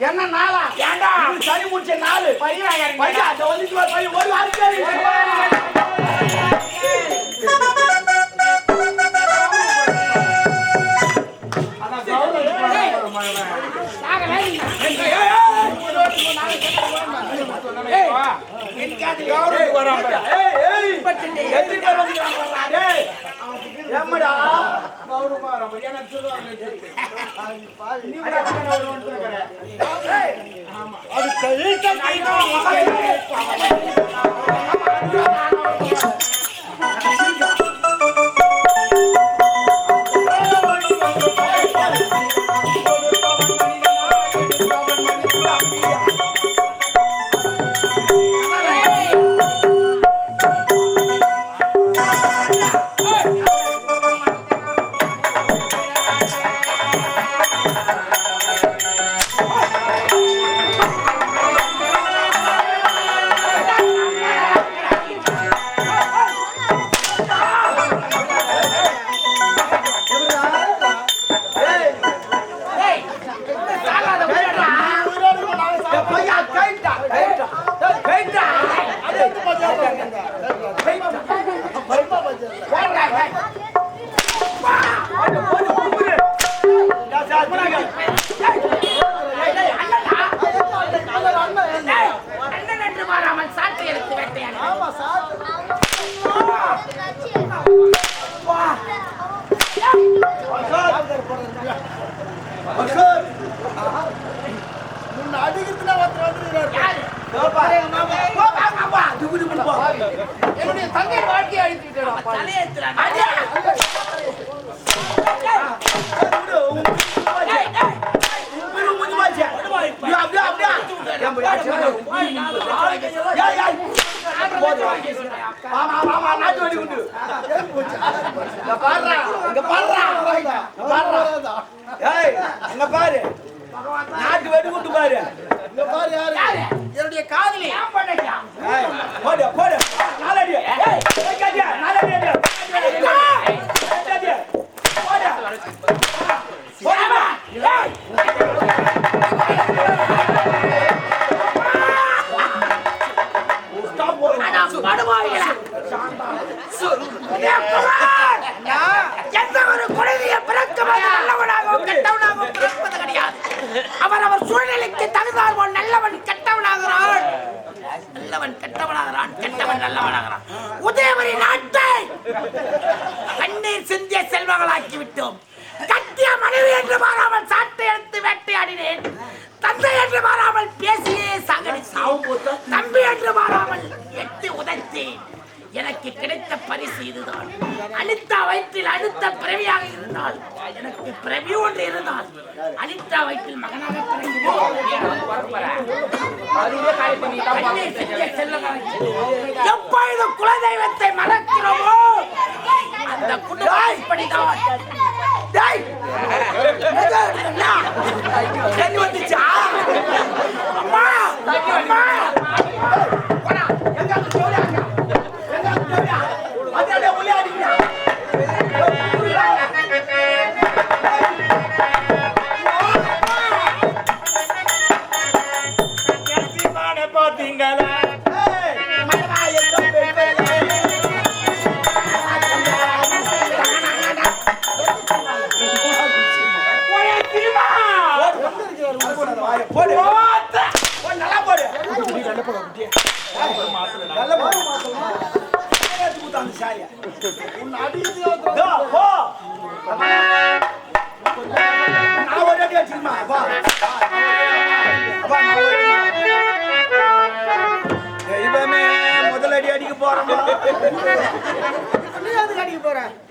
என்ன நாளா? ஏண்டா சரி முடிச்ச நாள் பையா பையா அந்த வந்துட்டு வர பையன் ஒரு வாரம் என்னுடைய தங்கை வாழ்க்கையை அழித்து பாரு நாட்டு வெடி கொண்டு பாரு என்னுடைய காதலி போடு போடு நாலடி நாலடி அவர் சூழ்நிலைக்கு தகுந்தார் போல் நல்லவன் கெட்டவனாகிறான், நல்லவன் கெட்டவனாகிறான், கெட்டவன் நல்லவனாகிறான். உதயவரி நாட்டை கண்ணீர் சிந்திய செல்வங்களாக்கி விட்டோம். கட்டிய மனைவி என்று மாறாமல் சாட்டை எடுத்து வேட்டையாடினேன். தந்தை என்று மாறாமல் பேசியே சாகடித்தேன். தம்பி என்று மாறாமல் வெட்டி உதைத்தேன். எனக்கு கிடைத்த பரிசு இதுதான். அனிதா வயிற்றில் அடுத்த பிறவியாக இருந்தால், எனக்கு பிறவி ஒன்று இருந்தால் அனிதா வயிற்றில் மகனாக எப்பொழுது குலதெய்வத்தை மறக்கிறோமோ அந்த குடும்பம் இப்படிதான். அம்மா அம்மா முதலடி அடிக்க போறேன்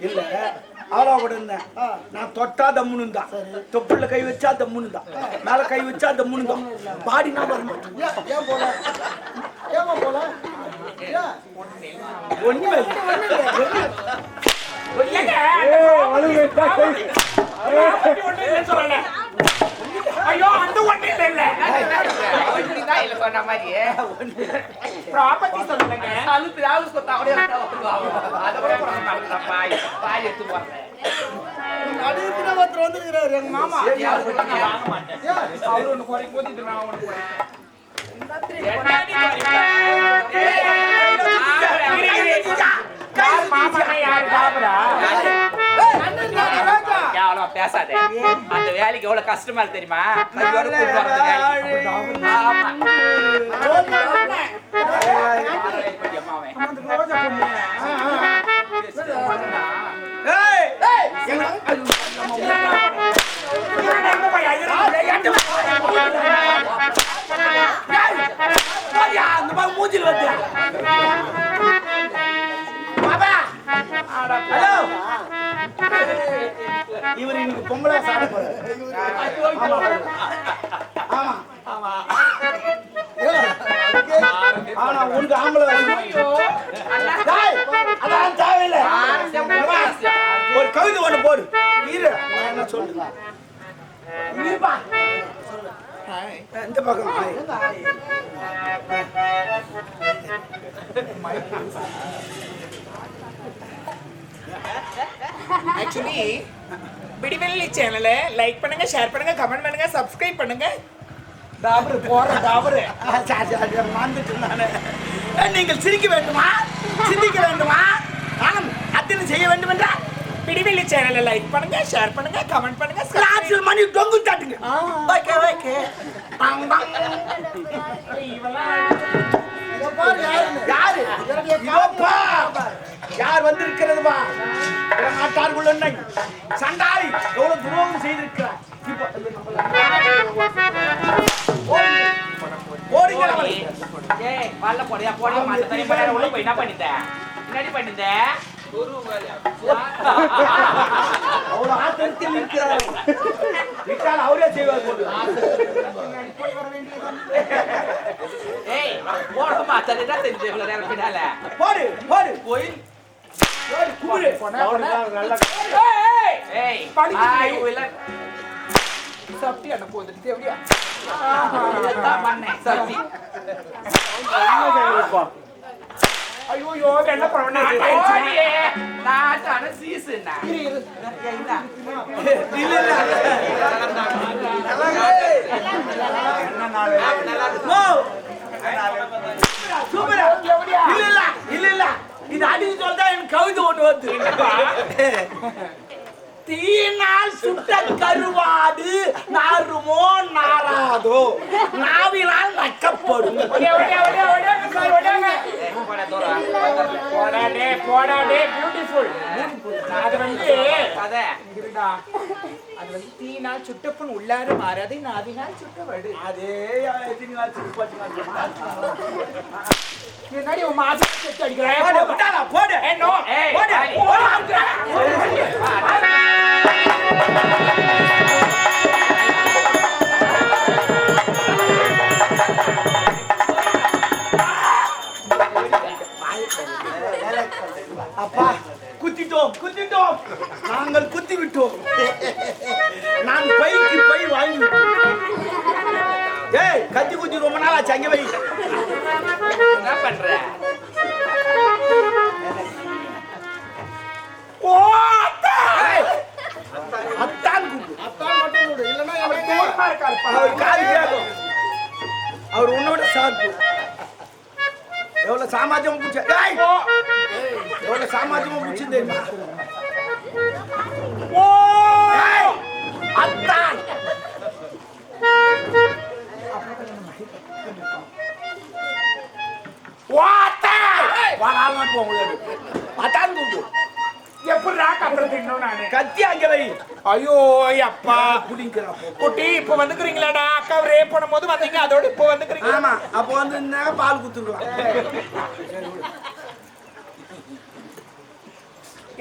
இல்ல ஆளா கூட இருந்தேன். நான் தொட்டா தம்முன்னு தான், தொப்புல கை வச்சா தம்முன்னு தான், மேல கை வச்சா தம்முன்னு தான். பாடினா வர மாட்டேன். ஒண்ணுமே ஐயோ அந்த ஒண்ணு இல்ல இல்ல சொன்ன மாதிரி ப்ராப்பர்ட்டி சொல்லுங்க. அழுத்து ஆளுக்கு அப்படியே அத கூட பாய் பாய் எடுத்து போறேன். அடுத்து அவர் வந்துருக்கிறாரு எங்க மாமா. வாங்க மாட்டேன். அவர் ஒண்ணு குறைக்கும் போது இது நான் ஒண்ணு குறைக்கிறேன். பேசாத அந்த வேலைக்கு எவ்வளவு கஷ்டமா இருக்கு தெரியுமா? மூஞ்சில் வந்து இவர் இன்னைக்கு பொம்பளை சாப்பிட போறாரு. ஆமா ஆமா ஆனா உனக்கு ஆம்பளை அதான் தேவையில்லை. ஒரு கவிதை ஒண்ணு போடு. இரு நான் என்ன சொல்லுங்க இந்த பக்கம் ஆக்சுவலி விடிவெள்ளி சேனலை லைக் பண்ணுங்க, ஷேர் பண்ணுங்க, கமெண்ட் பண்ணுங்க, சப்ஸ்கிரைப் பண்ணுங்க. டாபரு போற டாபரு மறந்துட்டு நானு. நீங்கள் சிரிக்க வேண்டுமா, சிந்திக்க வேண்டுமா, ஆனால் அத்தனை செய்ய வேண்டும் என்றால் விடிவெள்ளி சேனலை லைக் பண்ணுங்க, ஷேர் பண்ணுங்க, கமெண்ட் பண்ணுங்க, கிளாஸில் மணி தொங்கு தாட்டுங்க. Okay okay பங் பங். யாரு யார் வந்திருக்கிறதுமா? நாட்டார்கள் என்ன சண்டாளி எவ்வளவு துரோகம் செய்திருக்கிறார். என்ன பண்ணிட்ட அவ்வளவு ஆத்திரத்தில் இருக்கிறார். அவரே செய்வார். போடு போடு கோயில் சப்டி அண்ணா போதுட்டு எப்படியா ஐயோ என்ன பண்ண இது அடிச்சு சொல்றா எனக்கு கவிதை ஒண்ணு வந்து. தீயினால் சுட்ட கருவாடு நாருமோ நாராதோ, நாவினால் நக்கப்படும். அது வந்து தீனால் சுட்டப்பன் உள்ளாரு மாறாது, நாவினால் சுட்டவடு. அதே முன்னாடி உன் மாசம் அடிக்கிறேன் போடு. அப்பா குத்திட்டோம், நாங்கள் குத்தி விட்டோம். நான் பைக்கு பை வாங்கி கத்தி குத்தி ரொம்ப நாள் ஆச்சு. அங்கே வை. என்ன பண்ற? அத்தான் இல்லைன்னா அவர் காது கேட்கும். அவர் உன்னோட சார்பு. எவ்வளவு சாமாஜியம் பிடிச்ச எவ்வளவு சாமாஜியம் பிடிச்சு தெரியுமா? அத்தான் அதான் எப்படிடா கட்டுறது இன்னும் நானு கத்தி அங்க வை. ஐயோ அப்பா குட்டி இப்ப வந்துக்கிறீங்களாடா? அக்கா ரேப் பண்ணும்போது வந்தீங்க, அதோட இப்ப வந்துக்கிறீங்க. ஆமா, அப்ப வந்து பால் குத்துருவாங்க.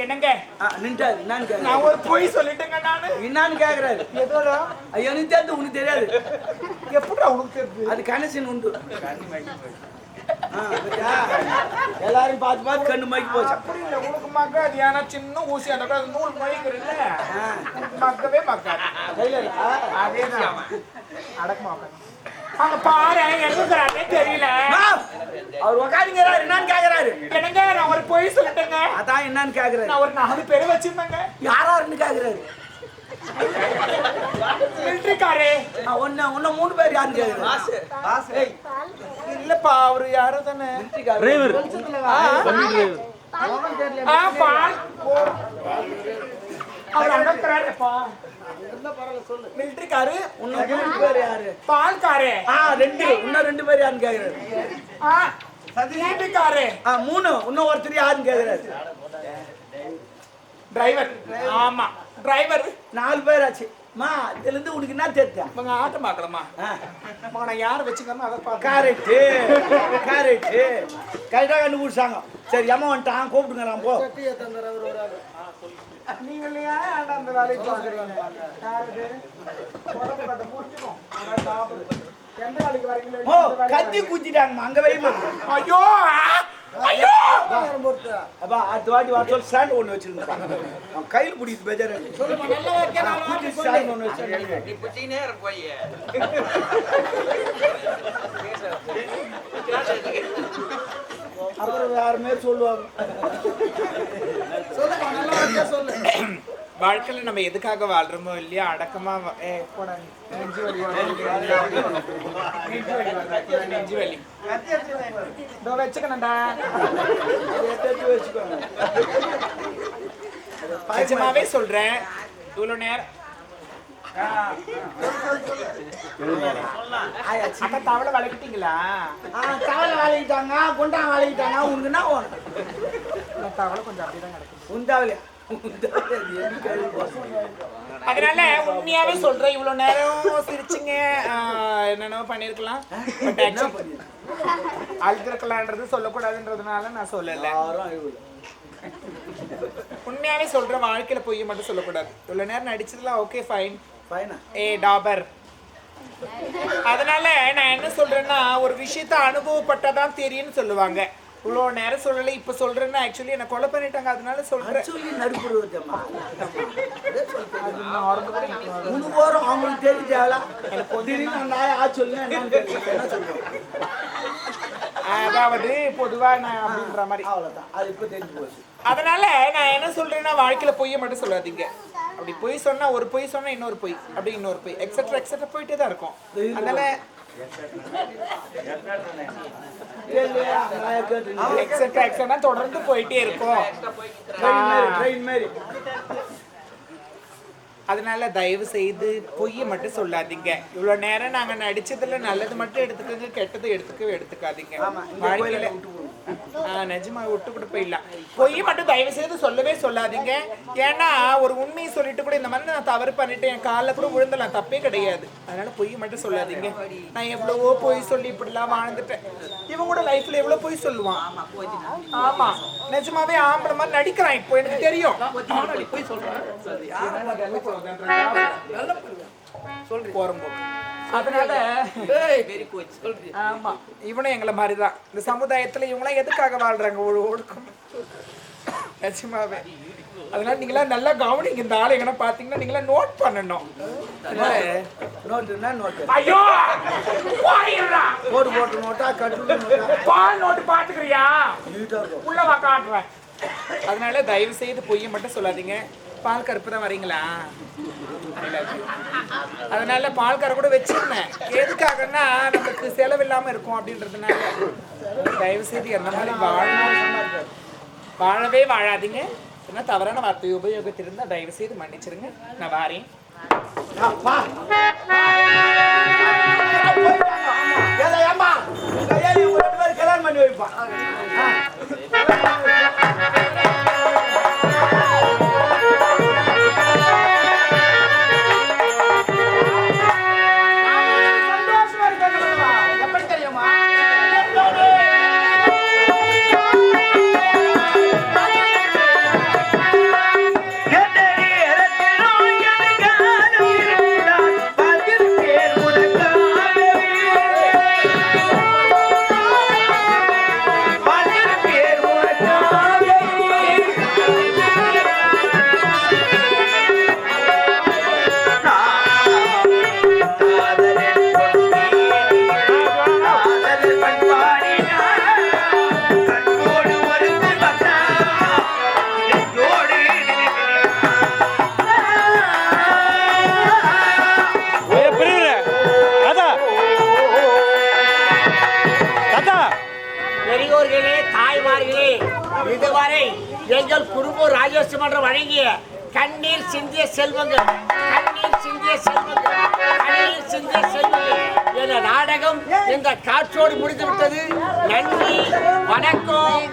என்னங்க நின்றாரு. நான் ஒரு பொய் சொல்லிட்டேங்க. நானு என்னன்னு கேக்குறாரு. எதோடா எனக்கு தெரியாது, உனக்கு தெரியாது. எப்படிடா உனக்கு தெரியுது? அது கனெக்ஷன் உண்டு. எல்லாரும் பார்த்து பார்த்து கண்ணு மைக்கு போச்சு. அப்படி இல்லை, உனக்கு மக்க அது ஏன்னா சின்ன ஊசி அந்த நூல் மொழிக்கிற இல்ல மக்கவே மக்காது. அதேதான் அடக்கமா அங்க பாரு எதுக்குறானே தெரியல. அவர் உக்காந்துங்கிறாரு. என்னன்னு கேக்குறாரு. என்னங்க நான் ஒரு பொய் சொல்லிட்டேங்க. அதான் என்னன்னு கேக்குறாரு. நான் ஒரு 4 பேரை வச்சிருந்தேங்க. யாராருன்னு கேக்குறாரு. மிலிட்டரிக்காரே ஒன்னு 3 பேர் யாருன்னு கேக்குறேன். இல்லப்பா அவரு யாரோ தானே டிரைவர் பால் அவர் அடக்குறாருப்பா மிலிட்டரிக்காரு இன்னும் 2 பேர் யாரு? பால்காரே 2 இன்னும் 2 பேர் யாருன்னு கேக்குறாரு. மிலிட்டரிக்காரே 3 இன்னும் ஒருத்தர் யாருன்னு கேக்குறாரு. டிரைவர் ஆமா டிரைவர் 4 பேர் ஆச்சு. மா இதுல இருந்து உனக்கு என்ன தெரியும்? இவங்க ஆட்டம் பார்க்கலாமா நான் யாரை வச்சுக்கணும் அதை பார்க்க கரெக்டு கரெக்டாக கண்டுபிடிச்சாங்க. சரி அம்மா வந்துட்டான் கூப்பிட்டுங்கிறான் போ. நீங்க இல்லையா அந்த வேலையை பார்க்குறீங்க எந்த வேலைக்கு வரீங்களோ ஓ கத்தி குத்திட்டாங்கம்மா அங்க வைமா. ஐயோ ஐயோ அப்பா அடுத்த வாட்டி வர சொல்லி ஸ்டாண்ட் ஒன்று வச்சிருந்தேன். அவன் கையில் பிடிக்குது பேஜாரு. ஸ்டாண்ட் ஒன்று வச்சிருந்தேன். அப்புறம் யாருமே சொல்லுவாங்க. சொல்லு வாழ்க்கையில நம்ம எதுக்காக வாழ்றோமோ இல்லையா அடக்கமா நெஞ்சு வலி நெஞ்சு வலி இதோ வச்சுக்கணும்டா வச்சுக்கோங்க. நிஜமாவே சொல்றேன் இவ்வளவு நேரம் அக்கா தவளை வளர்க்கிட்டீங்களா தவளை வாழிக்கிட்டாங்க குண்டா வாழிக்கிட்டாங்க. உனக்கு என்ன தவளை கொஞ்சம் அப்படிதான் கிடக்கும் உண்டாவலையா? அதனால உண்மையாவே சொல்றேன் இவ்வளவு நேரம் சிரிச்சுங்க என்னென்ன பண்ணிருக்கலாம் அழுத்திருக்கலான்றது சொல்லக்கூடாதுன்றதுனால நான் சொல்லல. உண்மையாவே சொல்றேன் வாழ்க்கையில பொய்ய மட்டும் சொல்லக்கூடாது. இவ்வளவு நேரம் நடிச்சதுலாம் ஓகே ஃபைன் டாபர். அதனால நான் என்ன சொல்றேன்னா ஒரு விஷயத்த அனுபவப்பட்டதான் தெரியும்னு சொல்லுவாங்க. இவ்வளோ நேரம் சொல்லலை இப்போ சொல்றேன்னா ஆக்சுவலி என்ன கொலை பண்ணிட்டாங்க அதனால சொல்றேன். அவங்களுக்கு தெரிஞ்சால அதாவது பொதுவா நான் அப்படின்ற மாதிரி அவ்வளவுதான். அது இப்ப தெரிஞ்சு போச்சு. அதனால நான் என்ன சொல்றேன்னா வாழ்க்கையில பொய்ய மட்டும் சொல்லாதீங்க. அப்படி பொய் சொன்னா ஒரு பொய் சொன்னா இன்னொரு பொய் அப்படி இன்னொரு பொய் எக்ஸெட்ரா எக்ஸெட்ரா போயிட்டே தான் இருக்கும். அதனால எக்ஸெட்ரா எக்ஸெட்ரா தொடர்ந்து போயிட்டே இருக்கும். அதனால தயவு செய்து பொய்யை மட்டும் சொல்லாதீங்க. இவ்வளவு நேரம் நாங்க நடிச்சதுல நல்லது மட்டும் எடுத்துக்கோங்க, கெட்டது எடுத்துக்காதீங்க. வாழ்க்கையில நிஜமா விட்டு கூட போயிடலாம். பொய் மட்டும் தயவு செய்து சொல்லவே சொல்லாதீங்க. ஏன்னா ஒரு உண்மையை சொல்லிட்டு கூட இந்த மாதிரி நான் தவறு பண்ணிட்டு என் காலில் கூட விழுந்தலாம், தப்பே கிடையாது. அதனால பொய் மட்டும் சொல்லாதீங்க. நான் எவ்வளவோ பொய் சொல்லி இப்படிலாம் வாழ்ந்துட்டேன். இவன் கூட லைஃப்ல எவ்வளவு பொய் சொல்லுவான். ஆமா நிஜமாவே ஆம்பளை மாதிரி நடிக்கிறான். இப்போ எனக்கு தெரியும். அதனால ஆமா இவனும் எங்களை மாதிரிதான். இந்த சமுதாயத்துல இவங்களாம் எதுக்காக வாழ்றாங்க? ஒழுக்கம் நிஜமாவே. அதனால நீங்களா நல்லா கவனிங்க. இந்த ஆளு எங்கன்னா பாத்தீங்கன்னா நீங்களா நோட் பண்ணணும். ஐயோ போட்டு நோட்டா கட்டு பால் நோட்டு பாத்துக்கிறியா உள்ளவா காட்டுறேன். அதனால தயவு செய்து பொய்யை மட்டும் சொல்லாதீங்க. பால் கருப்பு தான் வரீங்களா? அதனால பால் கரை கூட வச்சிருந்தேன். எதுக்காகன்னா நமக்கு செலவில்லாம இருக்கும் அப்படின்றதுனால தயவு செய்து என்ன மாதிரி வாழவே வாழாதீங்க. என்ன தவறான வார்த்தை உபயோகத்திருந்தா தயவு செய்து மன்னிச்சிருங்க. நான் வாரேன். கல்யாணம் பண்ணி வைப்பான். இதுவரை எங்கள் குடும்ப ராஜேஷ் மன்றம் வழங்கிய கண்ணீர் சிந்திய செல்வங்கள் என்ற நாடகம் இந்த காற்றோடு முடிந்து விட்டது. நன்றி, வணக்கம்.